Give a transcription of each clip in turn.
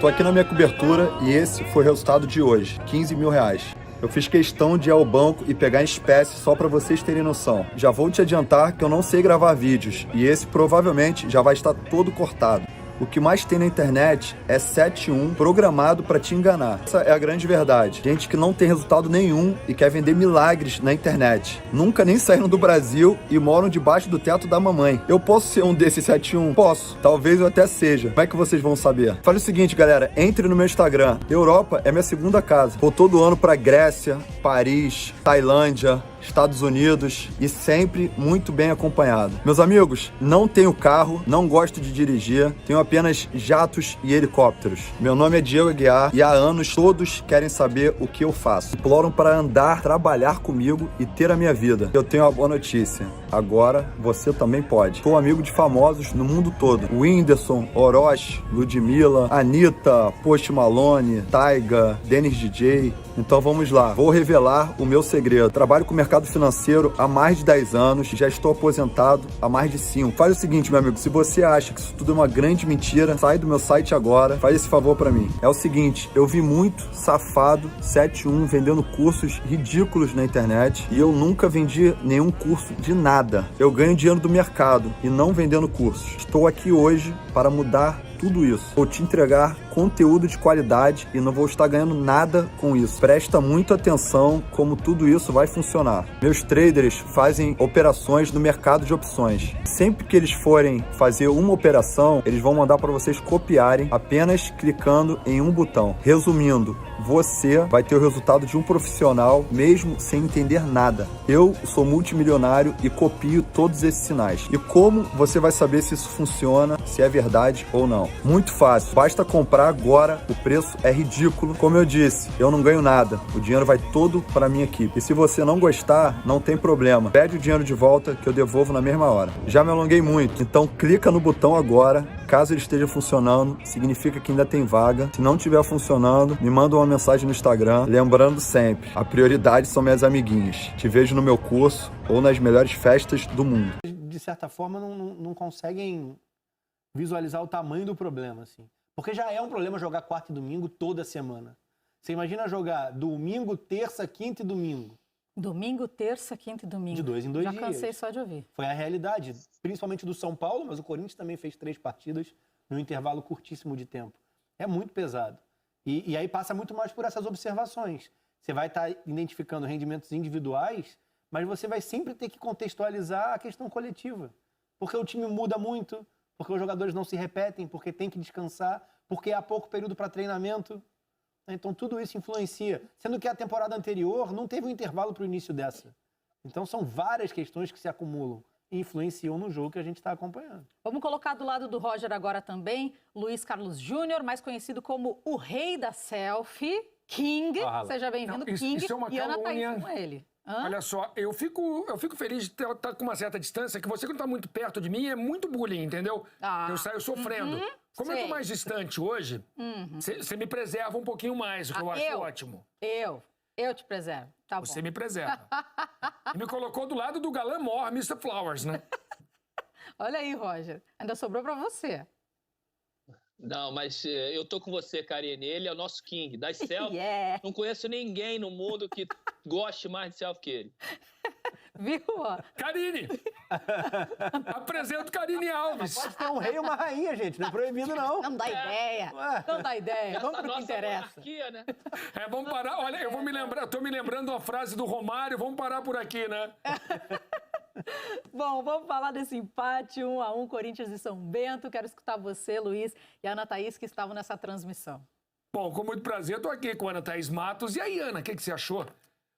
Tô aqui na minha cobertura e esse foi o resultado de hoje, R$15 mil. Eu fiz questão de ir ao banco e pegar em espécie só para vocês terem noção. Já vou te adiantar que eu não sei gravar vídeos e esse provavelmente já vai estar todo cortado. O que mais tem na internet é 7-1 programado para te enganar. Essa é a grande verdade. Gente que não tem resultado nenhum e quer vender milagres na internet. Nunca nem saíram do Brasil e moram debaixo do teto da mamãe. Eu posso ser um desses 7-1? Posso. Talvez eu até seja. Como é que vocês vão saber? Fale o seguinte, galera. Entre no meu Instagram. Europa é minha segunda casa. Vou todo ano para Grécia, Paris, Tailândia, Estados Unidos e sempre muito bem acompanhado. Meus amigos, não tenho carro, não gosto de dirigir, tenho apenas jatos e helicópteros. Meu nome é Diego Aguiar e há anos todos querem saber o que eu faço. Imploram para andar, trabalhar comigo e ter a minha vida. Eu tenho uma boa notícia. Agora você também pode. Sou amigo de famosos no mundo todo. Whindersson, Orochi, Ludmilla, Anitta, Post Malone, Taiga, Dennis DJ. Então vamos lá, vou revelar o meu segredo. Trabalho com o mercado financeiro há mais de 10 anos, já estou aposentado há mais de 5. Faz o seguinte, meu amigo, se você acha que isso tudo é uma grande mentira, sai do meu site agora, faz esse favor pra mim. É o seguinte, eu vi muito safado 7-1 vendendo cursos ridículos na internet e eu nunca vendi nenhum curso de nada. Eu ganho dinheiro do mercado e não vendendo cursos. Estou aqui hoje para mudar tudo isso. Vou te entregar conteúdo de qualidade e não vou estar ganhando nada com isso. Presta muita atenção como tudo isso vai funcionar. Meus traders fazem operações no mercado de opções. Sempre que eles forem fazer uma operação, eles vão mandar para vocês copiarem apenas clicando em um botão. Resumindo, você vai ter o resultado de um profissional mesmo sem entender nada. Eu sou multimilionário e copio todos esses sinais. E como você vai saber se isso funciona, se é verdade ou não? Muito fácil, basta comprar agora, o preço é ridículo. Como eu disse, eu não ganho nada, o dinheiro vai todo para minha equipe. E se você não gostar, não tem problema. Pede o dinheiro de volta que eu devolvo na mesma hora. Já me alonguei muito, então clica no botão agora. Caso ele esteja funcionando, significa que ainda tem vaga. Se não estiver funcionando, me manda uma mensagem no Instagram. Lembrando sempre, a prioridade são minhas amiguinhas. Te vejo no meu curso ou nas melhores festas do mundo. De certa forma, não conseguem visualizar o tamanho do problema, assim. Porque já é um problema jogar quarta e domingo toda semana. Você imagina jogar domingo, terça, quinta e domingo. Domingo, terça, quinta e domingo. De 2 em 2 dias. Já cansei só de ouvir. Foi a realidade, principalmente do São Paulo, mas o Corinthians também fez 3 partidas num intervalo curtíssimo de tempo. É muito pesado. E aí passa muito mais por essas observações. Você vai estar identificando rendimentos individuais, mas você vai sempre ter que contextualizar a questão coletiva. Porque o time muda muito, porque os jogadores não se repetem, porque tem que descansar, porque há pouco período para treinamento. Então tudo isso influencia. Sendo que a temporada anterior não teve um intervalo para o início dessa. Então são várias questões que se acumulam e influenciam no jogo que a gente está acompanhando. Vamos colocar do lado do Roger agora também, Luiz Carlos Júnior, mais conhecido como o rei da selfie, King. Seja bem-vindo, King. Isso é uma e Ana calúnia. Thaís com ele. Olha só, eu fico feliz de estar com uma certa distância, que você que não está muito perto de mim é muito bullying, entendeu? Eu saio sofrendo. Como eu estou mais distante hoje, você me preserva um pouquinho mais, o que eu acho ótimo. Eu te preservo, tá bom. Você me preserva. E me colocou do lado do galã mor, Mr. Flowers, né? Olha aí, Roger, ainda sobrou pra você. Não, mas eu tô com você, Karine. Ele é o nosso king das selfies. Não conheço ninguém no mundo que goste mais de selfie que ele. Viu? Karine! Apresento Karine Alves. Pode ter um rei e uma rainha, gente. Não é proibido, não. Não dá ideia. Não dá ideia. Vamos pro que interessa. Monarquia, né? Vamos parar. Olha, eu tô me lembrando uma frase do Romário. Vamos parar por aqui, né? Bom, vamos falar desse empate 1-1, Corinthians e São Bento. Quero escutar você, Luiz, e a Ana Thaís, que estavam nessa transmissão. Bom, com muito prazer, estou aqui com a Ana Thaís Matos. E aí, Ana, o que você achou?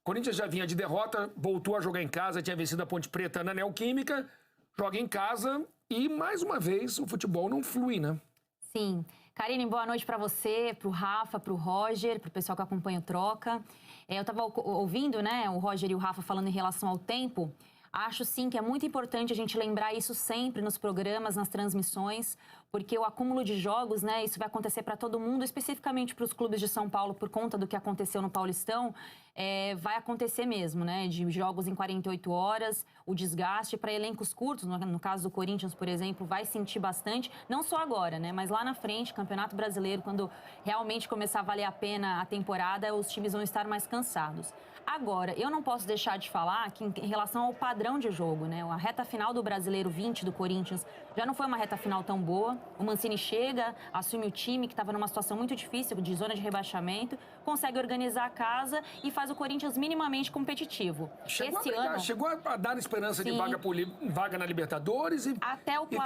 Corinthians já vinha de derrota, voltou a jogar em casa, tinha vencido a Ponte Preta na Neoquímica, joga em casa e, mais uma vez, o futebol não flui, né? Sim. Karine, boa noite para você, para o Rafa, para o Roger, para o pessoal que acompanha o Troca. Eu estava ouvindo, né, o Roger e o Rafa falando em relação ao tempo. Acho sim que é muito importante a gente lembrar isso sempre nos programas, nas transmissões, porque o acúmulo de jogos, né, isso vai acontecer para todo mundo, especificamente para os clubes de São Paulo, por conta do que aconteceu no Paulistão, vai acontecer mesmo, né, de jogos em 48 horas, o desgaste para elencos curtos, no caso do Corinthians, por exemplo, vai sentir bastante, não só agora, né, mas lá na frente, Campeonato Brasileiro, quando realmente começar a valer a pena a temporada, os times vão estar mais cansados. Agora, eu não posso deixar de falar que em relação ao padrão de jogo, né? A reta final do Brasileiro 20 do Corinthians já não foi uma reta final tão boa. O Mancini chega, assume o time que estava numa situação muito difícil, de zona de rebaixamento, consegue organizar a casa e faz o Corinthians minimamente competitivo. Chegou a dar esperança de vaga na Libertadores e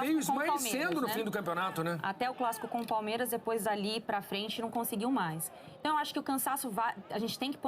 veio esmaecendo no fim do campeonato, né? Até o clássico com o Palmeiras, depois dali pra frente não conseguiu mais. Então, eu acho que o cansaço, a gente tem que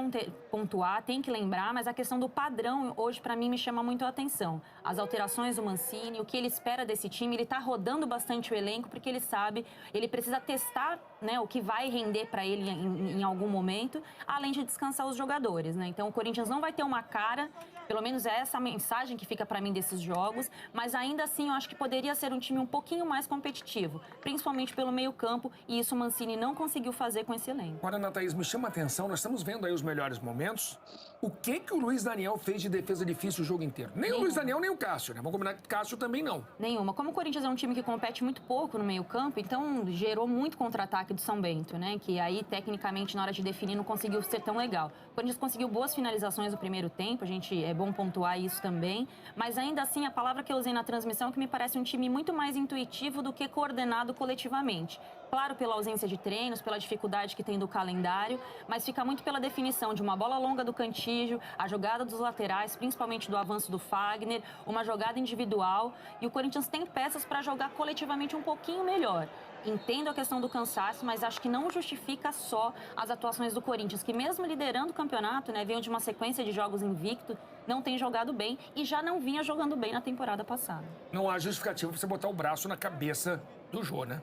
pontuar, tem que lembrar, mas a questão do padrão hoje, para mim, me chama muito a atenção. As alterações do Mancini, o que ele espera desse time, ele está rodando bastante o elenco, porque ele sabe, ele precisa testar, né, o que vai render para ele em algum momento, além de descansar os jogadores, né? Então, o Corinthians não vai ter uma cara, pelo menos é essa a mensagem que fica para mim desses jogos, mas ainda assim eu acho que poderia ser um time um pouquinho mais competitivo, principalmente pelo meio-campo, e isso o Mancini não conseguiu fazer com esse elenco. Agora, Ana Thaís, me chama a atenção, nós estamos vendo aí os melhores momentos. O que o Luiz Daniel fez de defesa difícil o jogo inteiro? Nem o Luiz Daniel, nem o Cássio, né? Vamos combinar que o Cássio também não. Nenhuma. Como o Corinthians é um time que compete muito pouco no meio-campo, então gerou muito contra-ataque do São Bento, né? Que aí, tecnicamente, na hora de definir, não conseguiu ser tão legal. O Corinthians conseguiu boas finalizações no primeiro tempo, é bom pontuar isso também, mas ainda assim, a palavra que eu usei na transmissão é que me parece um time muito mais intuitivo do que coordenado coletivamente. Claro, pela ausência de treinos, pela dificuldade que tem do calendário, mas fica muito pela definição de uma bola longa do Cantillo, a jogada dos laterais, principalmente do avanço do Fagner, uma jogada individual, e o Corinthians tem peças para jogar coletivamente um pouquinho melhor. Entendo a questão do cansaço, mas acho que não justifica só as atuações do Corinthians, que mesmo liderando o campeonato, né, veio de uma sequência de jogos invicto, não tem jogado bem e já não vinha jogando bem na temporada passada. Não há justificativa para você botar o braço na cabeça do Jô, né?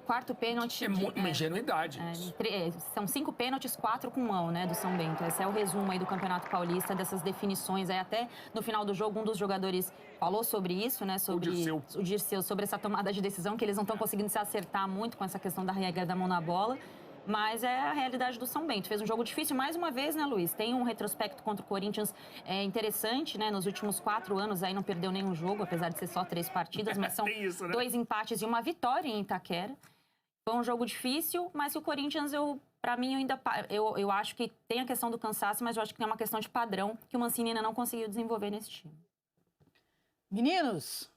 Quarto pênalti. É uma ingenuidade. São 5 pênaltis, 4 com mão, né, do São Bento. Esse é o resumo aí do Campeonato Paulista, dessas definições. Aí até no final do jogo, um dos jogadores falou sobre isso, né, sobre o Dirceu, sobre essa tomada de decisão, que eles não estão conseguindo se acertar muito com essa questão da regra da mão na bola. Mas é a realidade do São Bento. Fez um jogo difícil mais uma vez, né, Luiz? Tem um retrospecto contra o Corinthians interessante, né? Nos últimos 4 anos aí não perdeu nenhum jogo, apesar de ser só 3 partidas, mas são isso, né? 2 empates e uma vitória em Itaquera. Foi um jogo difícil, mas o Corinthians, para mim, eu acho que tem a questão do cansaço, mas eu acho que tem uma questão de padrão que o Mancini ainda não conseguiu desenvolver nesse time. Meninos,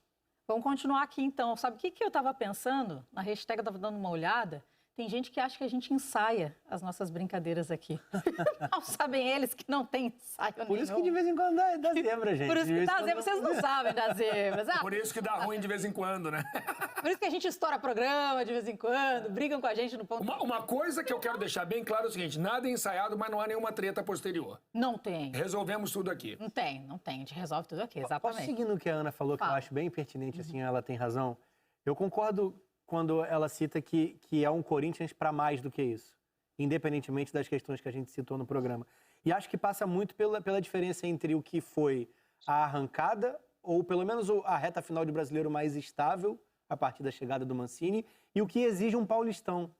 vamos continuar aqui então. Sabe o que eu estava pensando? Na hashtag eu estava dando uma olhada. Tem gente que acha que a gente ensaia as nossas brincadeiras aqui. Não sabem eles que não tem ensaio nenhum. Por isso que de vez em quando dá zebra, gente. Por isso que dá zebra. Vocês não sabem das zebras. Por isso que dá ruim de vez em quando, né? Por isso que a gente estoura programa de vez em quando, brigam com a gente no ponto... Uma coisa que eu quero deixar bem claro é o seguinte, nada é ensaiado, mas não há nenhuma treta posterior. Não tem. Resolvemos tudo aqui. Não tem. A gente resolve tudo aqui, exatamente. Posso seguir no que a Ana falou, que eu acho bem pertinente, assim, ela tem razão. Eu concordo quando ela cita que é um Corinthians para mais do que isso, independentemente das questões que a gente citou no programa. E acho que passa muito pela diferença entre o que foi a arrancada, ou pelo menos a reta final de Brasileiro mais estável, a partir da chegada do Mancini, e o que exige um Paulistão.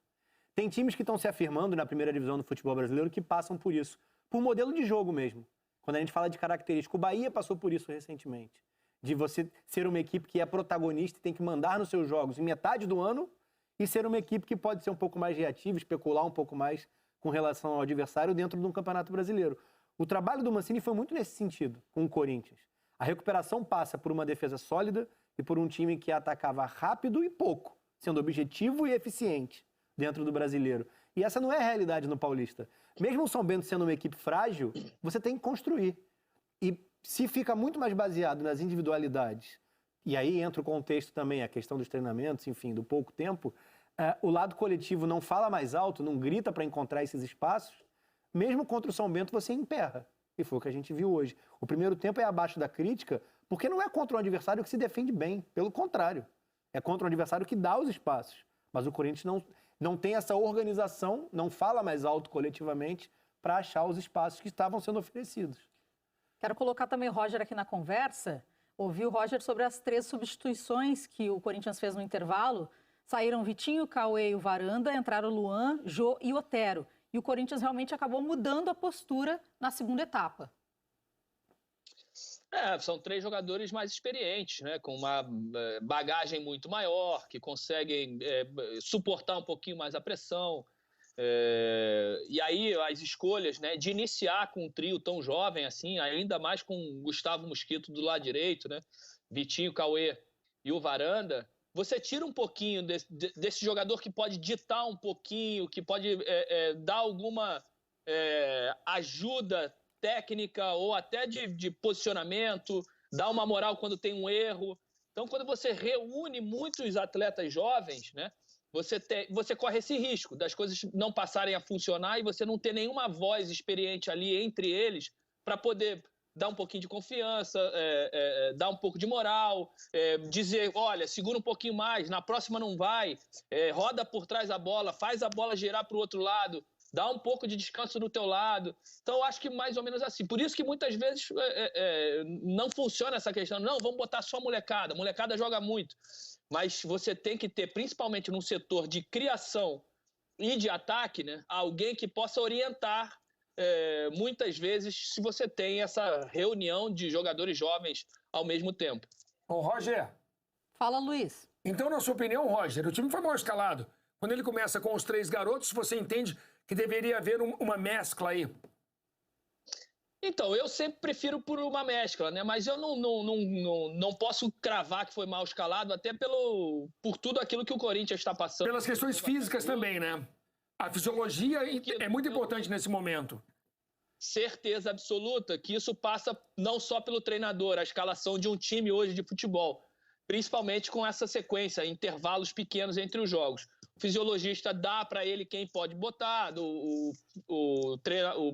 Tem times que estão se afirmando na primeira divisão do futebol brasileiro que passam por isso, por modelo de jogo mesmo. Quando a gente fala de característica, o Bahia passou por isso recentemente. De você ser uma equipe que é protagonista e tem que mandar nos seus jogos em metade do ano e ser uma equipe que pode ser um pouco mais reativa, especular um pouco mais com relação ao adversário dentro de um campeonato brasileiro. O trabalho do Mancini foi muito nesse sentido, com o Corinthians. A recuperação passa por uma defesa sólida e por um time que atacava rápido e pouco, sendo objetivo e eficiente dentro do brasileiro. E essa não é a realidade no Paulista. Mesmo o São Bento sendo uma equipe frágil, você tem que construir. E se fica muito mais baseado nas individualidades, e aí entra o contexto também, a questão dos treinamentos, enfim, do pouco tempo, o lado coletivo não fala mais alto, não grita para encontrar esses espaços, mesmo contra o São Bento você emperra. E foi o que a gente viu hoje. O primeiro tempo é abaixo da crítica, porque não é contra um adversário que se defende bem, pelo contrário. É contra um adversário que dá os espaços. Mas o Corinthians não tem essa organização, não fala mais alto coletivamente para achar os espaços que estavam sendo oferecidos. Quero colocar também o Roger aqui na conversa. Ouvi o Roger sobre as 3 substituições que o Corinthians fez no intervalo. Saíram Vitinho, Cauê e o Varanda, entraram o Luan, Jô e Otero. E o Corinthians realmente acabou mudando a postura na segunda etapa. São 3 jogadores mais experientes, né? Com uma bagagem muito maior, que conseguem suportar um pouquinho mais a pressão. E aí as escolhas, né, de iniciar com um trio tão jovem assim, ainda mais com o Gustavo Mosquito do lado direito, né? Vitinho, Cauê e o Varanda, você tira um pouquinho desse jogador que pode ditar um pouquinho, que pode dar alguma ajuda técnica ou até de posicionamento, dar uma moral quando tem um erro. Então, quando você reúne muitos atletas jovens, né, você corre esse risco das coisas não passarem a funcionar e você não ter nenhuma voz experiente ali entre eles para poder dar um pouquinho de confiança, dar um pouco de moral, dizer, olha, segura um pouquinho mais, na próxima não vai, roda por trás da bola, faz a bola girar para o outro lado, dá um pouco de descanso do teu lado. Então, eu acho que mais ou menos assim. Por isso que muitas vezes não funciona essa questão. Não, vamos botar só molecada. Molecada joga muito. Mas você tem que ter, principalmente no setor de criação e de ataque, né, alguém que possa orientar muitas vezes se você tem essa reunião de jogadores jovens ao mesmo tempo. Ô, Roger. Fala, Luiz. Então, na sua opinião, Roger, o time foi mal escalado. Quando ele começa com os 3 garotos, você entende que deveria haver uma mescla aí? Então, eu sempre prefiro por uma mescla, né? Mas eu não posso cravar que foi mal escalado, até por tudo aquilo que o Corinthians está passando. Pelas questões físicas também, né? A fisiologia é muito importante nesse momento. Certeza absoluta que isso passa não só pelo treinador, a escalação de um time hoje de futebol, principalmente com essa sequência, intervalos pequenos entre os jogos. O fisiologista dá para ele quem pode botar, o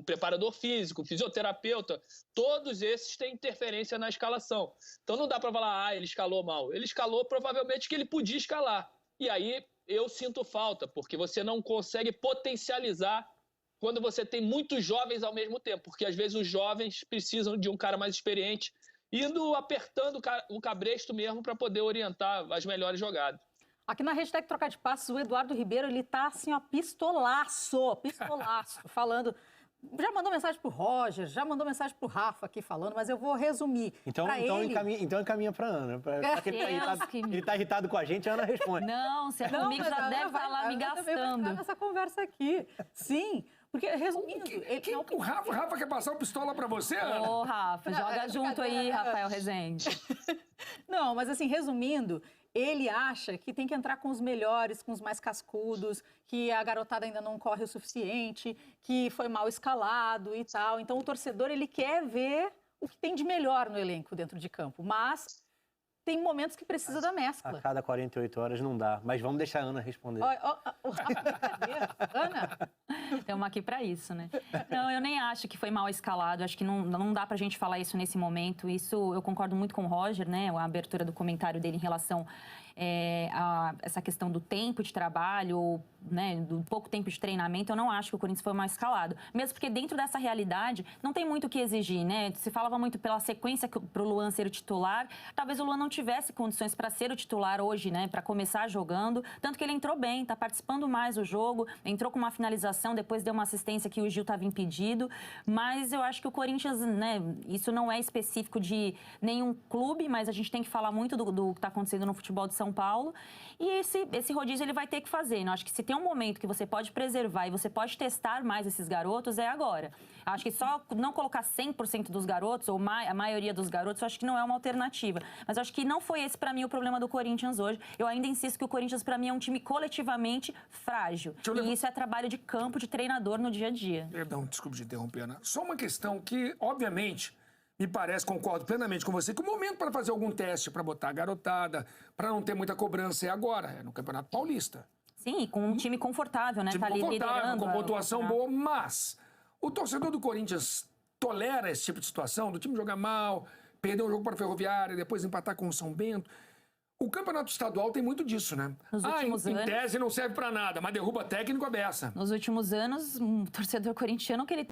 preparador físico, o fisioterapeuta, todos esses têm interferência na escalação. Então não dá para falar, ele escalou mal. Ele escalou provavelmente que ele podia escalar. E aí eu sinto falta, porque você não consegue potencializar quando você tem muitos jovens ao mesmo tempo, porque às vezes os jovens precisam de um cara mais experiente, indo apertando o cabresto mesmo para poder orientar as melhores jogadas. Aqui na hashtag Troca de Passos, o Eduardo Ribeiro, ele tá assim, ó, pistolaço, falando. Já mandou mensagem pro Roger, já mandou mensagem pro Rafa aqui falando, mas eu vou resumir. Então encaminha pra Ana. Ele tá irritado com a gente, a Ana responde. Não, se é comigo já deve estar lá me gastando. Nessa conversa aqui. Sim, porque resumindo... O Rafa quer passar o pistola pra você, Ana? Ô, Rafa, joga junto aí, Rafael Rezende. Não, mas assim, resumindo... Ele acha que tem que entrar com os melhores, com os mais cascudos, que a garotada ainda não corre o suficiente, que foi mal escalado e tal. Então, o torcedor, ele quer ver o que tem de melhor no elenco dentro de campo. Mas tem momentos que precisa da mescla. A cada 48 horas não dá. Mas vamos deixar a Ana responder. Ana? Estamos aqui para isso, né? Não, eu nem acho que foi mal escalado. Acho que não dá para a gente falar isso nesse momento. Isso eu concordo muito com o Roger, né? A abertura do comentário dele em relação a essa questão do tempo de trabalho, né, do pouco tempo de treinamento. Eu não acho que o Corinthians foi mal escalado. Mesmo porque dentro dessa realidade não tem muito o que exigir, né? Se falava muito pela sequência para o Luan ser o titular. Talvez o Luan não tivesse condições para ser o titular hoje, né? Para começar jogando. Tanto que ele entrou bem, está participando mais do jogo. Entrou com uma finalização, depois deu uma assistência que o Gil estava impedido. Mas eu acho que o Corinthians, né? Isso não é específico de nenhum clube, mas a gente tem que falar muito do que está acontecendo no futebol de São Paulo. E esse rodízio ele vai ter que fazer. Eu acho que se tem um momento que você pode preservar e você pode testar mais esses garotos, é agora. Acho que só não colocar 100% dos garotos, ou a maioria dos garotos, eu acho que não é uma alternativa. Mas eu acho que não foi esse, para mim, o problema do Corinthians hoje. Eu ainda insisto que o Corinthians, para mim, é um time coletivamente frágil. E isso é trabalho de campo, de treinador no dia a dia. Perdão, desculpe te interromper, Ana. Só uma questão que, obviamente, me parece, concordo plenamente com você, que o momento para fazer algum teste, para botar a garotada, para não ter muita cobrança é agora, é no Campeonato Paulista. Sim, com um time confortável, né? Time tá ali liderando. Com pontuação boa, mas o torcedor do Corinthians tolera esse tipo de situação, do time jogar mal, perder um jogo para a Ferroviária, depois empatar com o São Bento. O Campeonato Estadual tem muito disso, né? Nos últimos anos, em tese não serve para nada, mas derruba técnico a beça. Nos últimos anos, um torcedor corintiano que ele